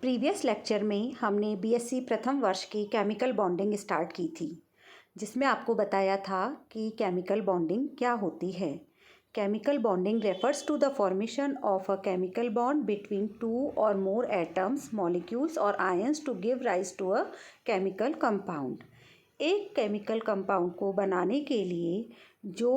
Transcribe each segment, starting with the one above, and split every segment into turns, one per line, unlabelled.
Previous lecture में हमने BSc प्रथम वर्ष की केमिकल बॉन्डिंग स्टार्ट की थी, जिसमें आपको बताया था कि केमिकल बॉन्डिंग क्या होती है। Chemical bonding refers to the formation of a chemical bond between two or more atoms, molecules or ions to give rise to a chemical compound. एक केमिकल कंपाउंड को बनाने के लिए जो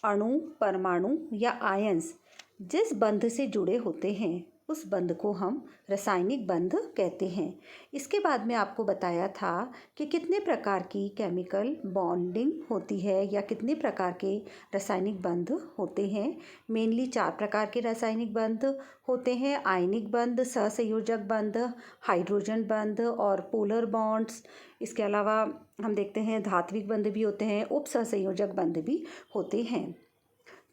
अणु, परमाणु या आयंस जिस बंध से जुड़े होते हैं उस बंध को हम रासायनिक बंध कहते हैं। इसके बाद में आपको बताया था कि कितने प्रकार की केमिकल बॉन्डिंग होती है या कितने प्रकार के रासायनिक बंध होते हैं। मेनली 4 प्रकार के रासायनिक बंध होते हैं: आयनिक बंध, सहसंयोजक बंध, हाइड्रोजन बंध और पोलर बॉन्ड्स। इसके अलावा हम देखते हैं धात्विक बंध भी होते हैं, उप सहसंयोजक बंध भी होते हैं।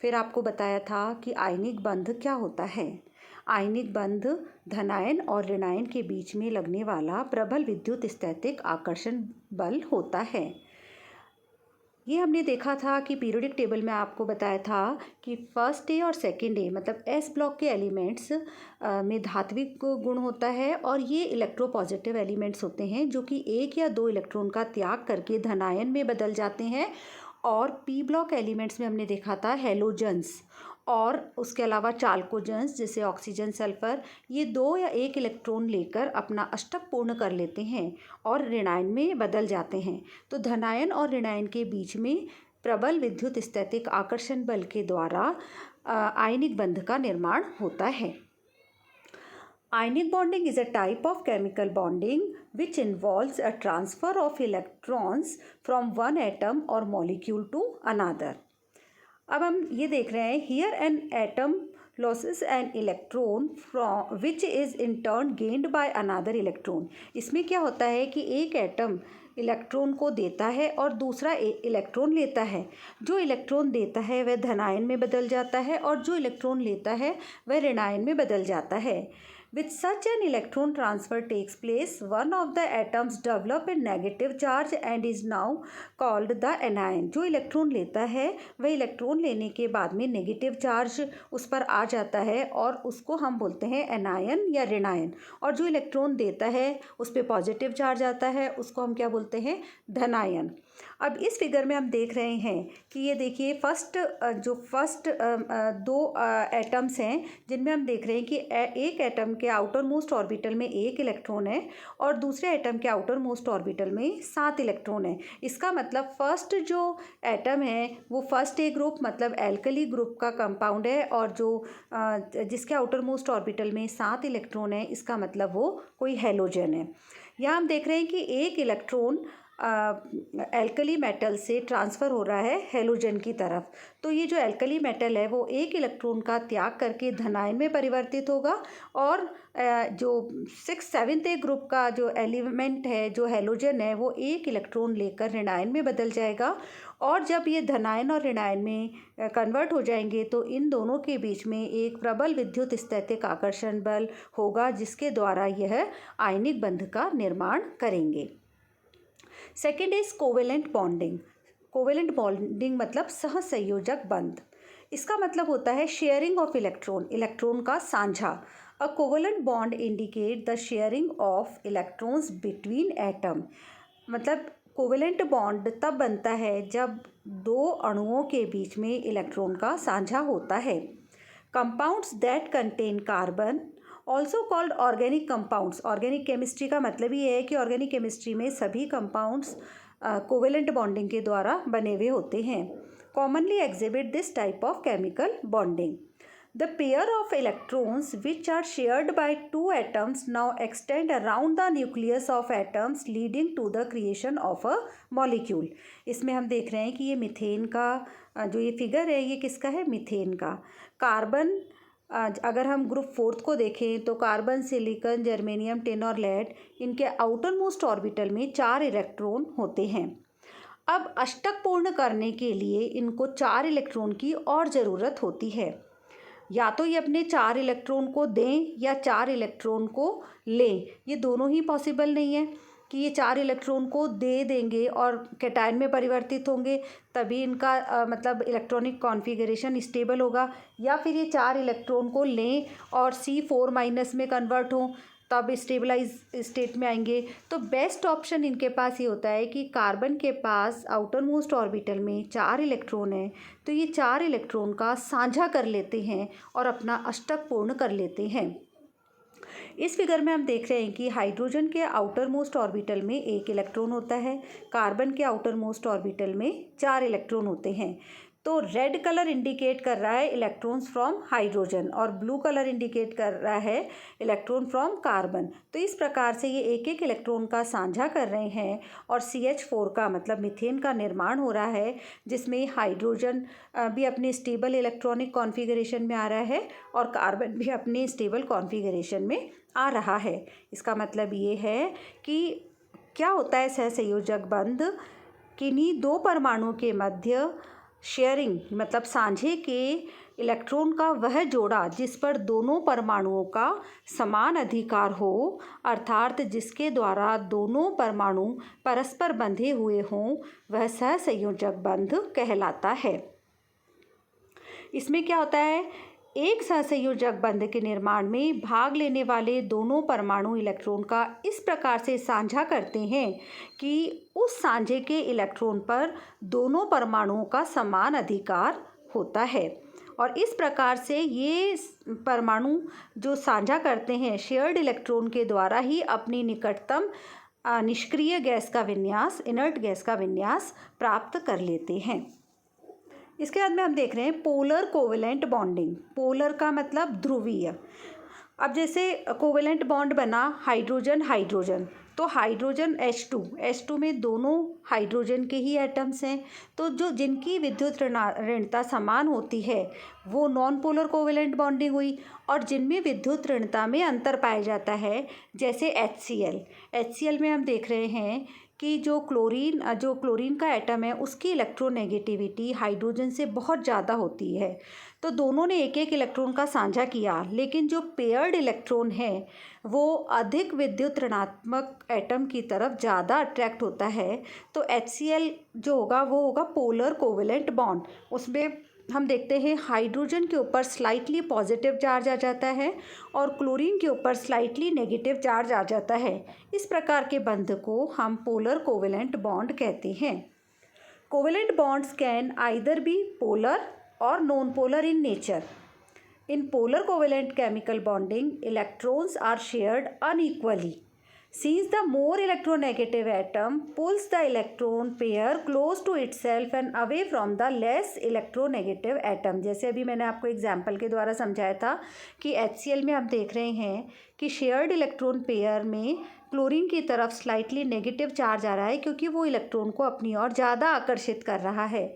फिर आपको बताया था कि आयनिक बंध क्या होता है। आयनिक बंध धनायन और ऋणायन के बीच में लगने वाला प्रबल विद्युत स्थैतिक आकर्षण बल होता है। ये हमने देखा था कि पीरियोडिक टेबल में आपको बताया था कि फर्स्ट डे और सेकेंड डे मतलब एस ब्लॉक के एलिमेंट्स में धात्विक गुण होता है और ये इलेक्ट्रोपॉजिटिव एलिमेंट्स होते हैं जो कि 1 या 2 इलेक्ट्रॉन का त्याग करके धनायन में बदल जाते हैं। और पी ब्लॉक एलिमेंट्स में हमने देखा था हेलोजन्स और उसके अलावा चाल्कोजन्स जैसे ऑक्सीजन, सल्फर, ये 2 या 1 इलेक्ट्रॉन लेकर अपना अष्टक पूर्ण कर लेते हैं और ऋणायन में बदल जाते हैं। तो धनायन और ऋणायन के बीच में प्रबल विद्युत स्थैतिक आकर्षण बल के द्वारा आयनिक बंध का निर्माण होता है। Ionic bonding is a type of chemical bonding which involves a transfer of electrons from one atom or molecule to another. अब हम ये देख रहे हैं here an atom loses an electron from which is in turn gained by another electron. इसमें क्या होता है कि एक एटम इलेक्ट्रॉन को देता है और दूसरा इलेक्ट्रॉन लेता है। जो इलेक्ट्रॉन देता है वह धनायन में बदल जाता है और जो इलेक्ट्रॉन लेता है वह ऋणायन में बदल जाता है। With such an electron transfer takes place, one of the atoms develop a negative charge and is now called the anion. जो इलेक्ट्रॉन लेता है वह इलेक्ट्रॉन लेने के बाद में नेगेटिव चार्ज उस पर आ जाता है और उसको हम बोलते हैं एनायन या ऋणायन। और जो इलेक्ट्रॉन देता है उस पर पॉजिटिव चार्ज आता है, उसको हम क्या बोलते हैं? धनायन। अब इस फिगर में हम देख रहे हैं कि ये देखिए फर्स्ट 2 एटम्स हैं जिनमें हम देख रहे हैं कि एक एटम के आउटर मोस्ट ऑर्बिटल में 1 इलेक्ट्रॉन है और दूसरे एटम के आउटर मोस्ट ऑर्बिटल में 7 इलेक्ट्रॉन है। इसका मतलब फर्स्ट जो एटम है वो फर्स्ट ए ग्रुप मतलब एल्कली ग्रुप का कंपाउंड है और जो जिसके आउटर मोस्ट ऑर्बिटल में 7 इलेक्ट्रॉन है इसका मतलब वो कोई हेलोजन है। यहाँ हम देख रहे हैं कि एक इलेक्ट्रॉन एल्कली मेटल से ट्रांसफ़र हो रहा है हेलोजन की तरफ। तो ये जो एल्कली मेटल है वो 1 इलेक्ट्रॉन का त्याग करके धनायन में परिवर्तित होगा और जो 7th ग्रुप का जो एलिमेंट है जो हेलोजन है वो 1 इलेक्ट्रॉन लेकर ऋणायन में बदल जाएगा। और जब ये धनायन और ऋणायन में कन्वर्ट हो जाएंगे तो इन दोनों के बीच में एक प्रबल विद्युत स्थैतिक आकर्षण बल होगा जिसके द्वारा यह आयनिक बंध का निर्माण करेंगे। Second is covalent bonding. Covalent bonding मतलब सहसंयोजक बंध। इसका मतलब होता है शेयरिंग ऑफ इलेक्ट्रॉन का साझा। अ covalent bond indicate the sharing of electrons between atom. मतलब कोवेलेंट बॉन्ड तब बनता है जब 2 अणुओं के बीच में इलेक्ट्रॉन का साझा होता है। Compounds that contain carbon also called organic compounds. Organic chemistry का मतलब ये है कि ऑर्गेनिक केमिस्ट्री में सभी कंपाउंड्स कोवेलेंट बॉन्डिंग के द्वारा बने हुए होते हैं। Commonly exhibit this type of chemical bonding. The pair of electrons which are shared by 2 atoms now extend around the nucleus of atoms leading to the creation of a molecule. इसमें हम देख रहे हैं कि ये मीथेन का जो ये फिगर है ये किसका है? मीथेन का। कार्बन अगर हम ग्रुप 4 को देखें तो कार्बन, सिलिकॉन, जर्मेनियम, टिन और लेड इनके आउटर मोस्ट ऑर्बिटल में 4 इलेक्ट्रॉन होते हैं। अब अष्टक पूर्ण करने के लिए इनको 4 इलेक्ट्रॉन की और ज़रूरत होती है। या तो ये अपने 4 इलेक्ट्रॉन को दें या 4 इलेक्ट्रॉन को लें, ये दोनों ही पॉसिबल नहीं है कि ये 4 इलेक्ट्रॉन को दे देंगे और कैटायन में परिवर्तित होंगे तभी इनका मतलब इलेक्ट्रॉनिक कॉन्फ़िगरेशन स्टेबल होगा, या फिर ये 4 इलेक्ट्रॉन को लें और C4- में कन्वर्ट हों तब स्टेबलाइज स्टेट में आएंगे। तो बेस्ट ऑप्शन इनके पास ये होता है कि कार्बन के पास आउटर मोस्ट ऑर्बिटल में 4 इलेक्ट्रॉन हैं, तो ये 4 इलेक्ट्रॉन का साझा कर लेते हैं और अपना अष्टक पूर्ण कर लेते हैं। इस फिगर में हम देख रहे हैं कि हाइड्रोजन के आउटर मोस्ट ऑर्बिटल में 1 इलेक्ट्रॉन होता है, कार्बन के आउटर मोस्ट ऑर्बिटल में 4 इलेक्ट्रॉन होते हैं। तो रेड कलर इंडिकेट कर रहा है इलेक्ट्रॉन्स फ्रॉम हाइड्रोजन और ब्लू कलर इंडिकेट कर रहा है इलेक्ट्रॉन फ्रॉम कार्बन। तो इस प्रकार से ये एक एक इलेक्ट्रॉन का साझा कर रहे हैं और CH4 का मतलब मीथेन का निर्माण हो रहा है, जिसमें हाइड्रोजन भी अपने स्टेबल इलेक्ट्रॉनिक कॉन्फ़िगरेशन में आ रहा है और कार्बन भी अपने स्टेबल कॉन्फ़िगरेशन में आ रहा है। इसका मतलब ये है कि क्या होता है सहसंयोजक बंध, किन्हीं दो परमाणुओं के मध्य शेयरिंग मतलब साझे के इलेक्ट्रॉन का वह जोड़ा जिस पर दोनों परमाणुओं का समान अधिकार हो, अर्थात जिसके द्वारा दोनों परमाणु परस्पर बंधे हुए हों, वह सहसंयोजक बंध कहलाता है। इसमें क्या होता है, एक सहसंयोजक बंध के निर्माण में भाग लेने वाले दोनों परमाणु इलेक्ट्रॉन का इस प्रकार से साझा करते हैं कि उस साझे के इलेक्ट्रॉन पर दोनों परमाणुओं का समान अधिकार होता है और इस प्रकार से ये परमाणु जो साझा करते हैं शेयर्ड इलेक्ट्रॉन के द्वारा ही अपनी निकटतम निष्क्रिय गैस का विन्यास, इनर्ट गैस का विन्यास प्राप्त कर लेते हैं। इसके बाद में हम देख रहे हैं पोलर कोवेलेंट बॉन्डिंग। पोलर का मतलब ध्रुवीय। अब जैसे कोवेलेंट बॉन्ड बना हाइड्रोजन हाइड्रोजन, तो हाइड्रोजन H2 में दोनों हाइड्रोजन के ही एटम्स हैं, तो जो जिनकी विद्युत ऋणता समान होती है वो नॉन पोलर कोवेलेंट बॉन्डिंग हुई। और जिनमें विद्युत ऋणता में अंतर पाया जाता है जैसे HCl में हम देख रहे हैं कि जो क्लोरीन का एटम है उसकी इलेक्ट्रोनेगेटिविटी हाइड्रोजन से बहुत ज़्यादा होती है। तो दोनों ने एक एक इलेक्ट्रॉन का साझा किया, लेकिन जो पेयर्ड इलेक्ट्रॉन है वो अधिक विद्युत ऋणात्मक एटम की तरफ ज़्यादा अट्रैक्ट होता है। तो HCl जो होगा वो होगा पोलर कोवेलेंट बॉन्ड। उसमें हम देखते हैं हाइड्रोजन के ऊपर स्लाइटली पॉजिटिव चार्ज आ जाता है और क्लोरीन के ऊपर स्लाइटली नेगेटिव चार्ज आ जाता है। इस प्रकार के बंध को हम पोलर कोवेलेंट बॉन्ड कहते हैं। Covalent bonds can either be polar और non polar in nature. In polar covalent chemical bonding, electrons are shared unequally. Since the more electronegative atom pulls the electron pair close to itself and away from the less electronegative atom, जैसे अभी मैंने आपको example के द्वारा समझाया था कि HCl में हम देख रहे हैं कि शेयर्ड इलेक्ट्रॉन पेयर में क्लोरीन की तरफ स्लाइटली नेगेटिव चार्ज आ रहा है क्योंकि वो इलेक्ट्रॉन को अपनी ओर ज़्यादा आकर्षित कर रहा है।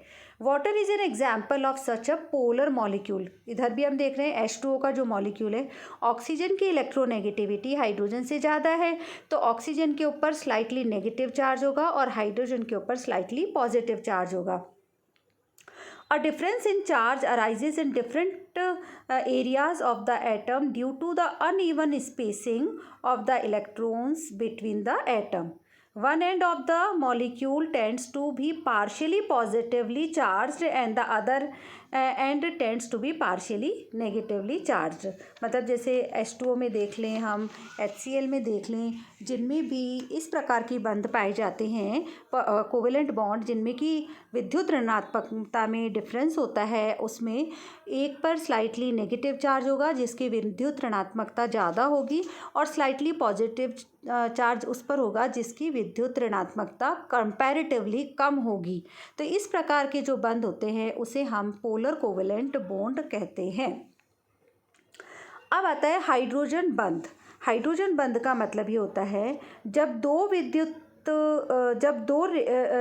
Water is an example of such a polar molecule. इधर भी हम देख रहे हैं H2O का जो मॉलिक्यूल है, ऑक्सीजन की इलेक्ट्रोनेगेटिविटी हाइड्रोजन से ज़्यादा है, तो ऑक्सीजन के ऊपर स्लाइटली नेगेटिव चार्ज होगा और हाइड्रोजन के ऊपर स्लाइटली पॉजिटिव चार्ज होगा। A difference in charge arises in different areas of the atom due to the uneven spacing of the electrons between the atom. One end of the molecule tends to be partially positively charged and the other end tends to be partially negatively charged. मतलब जैसे H2O में देख लें, हम HCl में देख लें, जिनमें भी इस प्रकार की बंध पाए जाते हैं कोवेलेंट बॉन्ड जिनमें कि विद्युत ऋणात्मकता में डिफरेंस होता है, उसमें एक पर स्लाइटली नेगेटिव चार्ज होगा जिसकी विद्युत ऋणात्मकता ज़्यादा होगी और स्लाइटली पॉजिटिव चार्ज उस पर होगा जिसकी विद्युत ऋणात्मकता कंपैरेटिवली कम होगी। तो इस प्रकार के जो बंध होते हैं उसे हम पोलर कोवेलेंट बॉन्ड कहते हैं। अब आता है हाइड्रोजन बंध। हाइड्रोजन बंध का मतलब ये होता है जब दो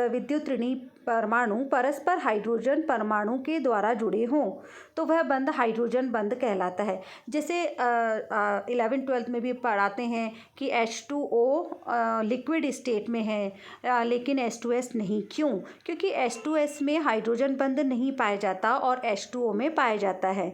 विद्युत ऋणी परमाणु परस्पर हाइड्रोजन परमाणु के द्वारा जुड़े हों तो वह बंध हाइड्रोजन बंध कहलाता है। जैसे 11th-12th में भी पढ़ाते हैं कि H2O लिक्विड स्टेट में है लेकिन H2S नहीं। क्यों? क्योंकि H2S में हाइड्रोजन बंध नहीं पाया जाता और H2O में पाया जाता है।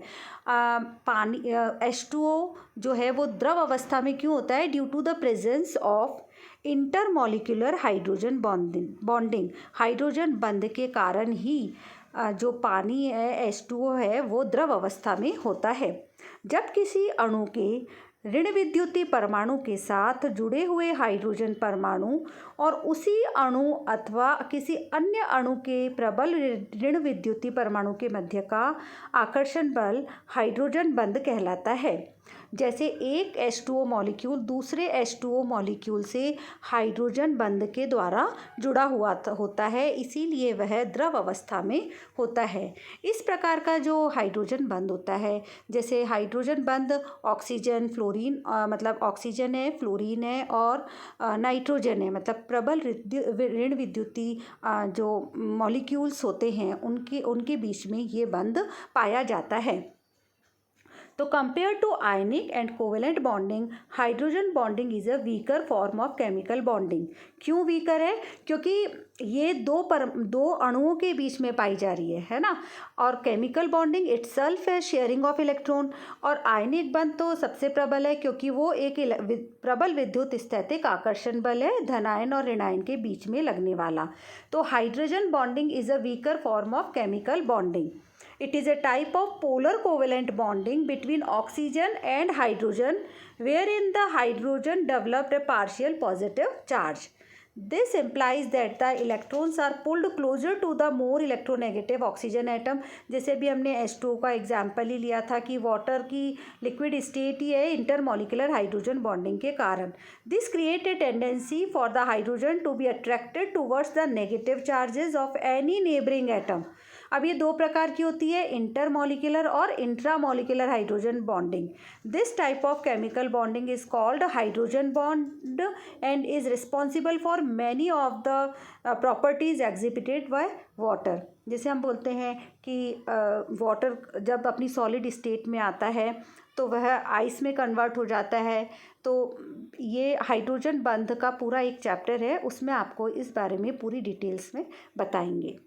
पानी H2O जो है वो द्रव अवस्था में क्यों होता है? Due to the presence of intermolecular hydrogen bonding. Hydrogen बंध के कारण ही जो पानी है H2O है वो द्रव अवस्था में होता है। जब किसी अणु के ऋण विद्युतीय परमाणु के साथ जुड़े हुए हाइड्रोजन परमाणु और उसी अणु अथवा किसी अन्य अणु के प्रबल ऋण विद्युतीय परमाणु के मध्य का आकर्षण बल हाइड्रोजन बंध कहलाता है। जैसे एक H2O मॉलिक्यूल दूसरे H2O मॉलिक्यूल से हाइड्रोजन बंध के द्वारा जुड़ा हुआ होता है, इसीलिए वह द्रव अवस्था में होता है। इस प्रकार का जो हाइड्रोजन बंध होता है, जैसे हाइड्रोजन बंध ऑक्सीजन फ्लोरीन मतलब ऑक्सीजन है, फ्लोरीन है और नाइट्रोजन है, मतलब प्रबल ऋण विद्युतीय जो मॉलिक्यूल्स होते हैं उनके बीच में ये बंध पाया जाता है। तो compare to ionic and covalent bonding, hydrogen bonding is a weaker form of chemical bonding. क्यों वीकर है? क्योंकि ये दो अणुओं के बीच में पाई जा रही है ना। और केमिकल बॉन्डिंग इटसेल्फ है शेयरिंग ऑफ इलेक्ट्रॉन। और आयनिक बंध तो सबसे प्रबल है क्योंकि वो एक प्रबल विद्युत स्थैतिक आकर्षण बल है धनायन और ऋणायन के बीच में लगने वाला। तो hydrogen bonding is a weaker form of chemical bonding. It is a type of polar covalent bonding between oxygen and hydrogen, wherein the hydrogen developed a partial positive charge. This implies that the electrons are pulled closer to the more electronegative oxygen atom. जैसे भी हमने H2O का example ही लिया था कि water की liquid state ही है intermolecular hydrogen bonding के कारण. This create a tendency for the hydrogen to be attracted towards the negative charges of any neighboring atom. अब ये दो प्रकार की होती है, इंटरमॉलिकुलर और intramolecular hydrogen bonding. This type of chemical bonding is called hydrogen bond and is responsible for many of the properties exhibited by water. जैसे हम बोलते हैं कि वाटर जब अपनी सॉलिड स्टेट में आता है तो वह आइस में कन्वर्ट हो जाता है. तो ये हाइड्रोजन बंध का पूरा एक चैप्टर है, उसमें आपको इस बारे में पूरी डिटेल्स में बताएंगे.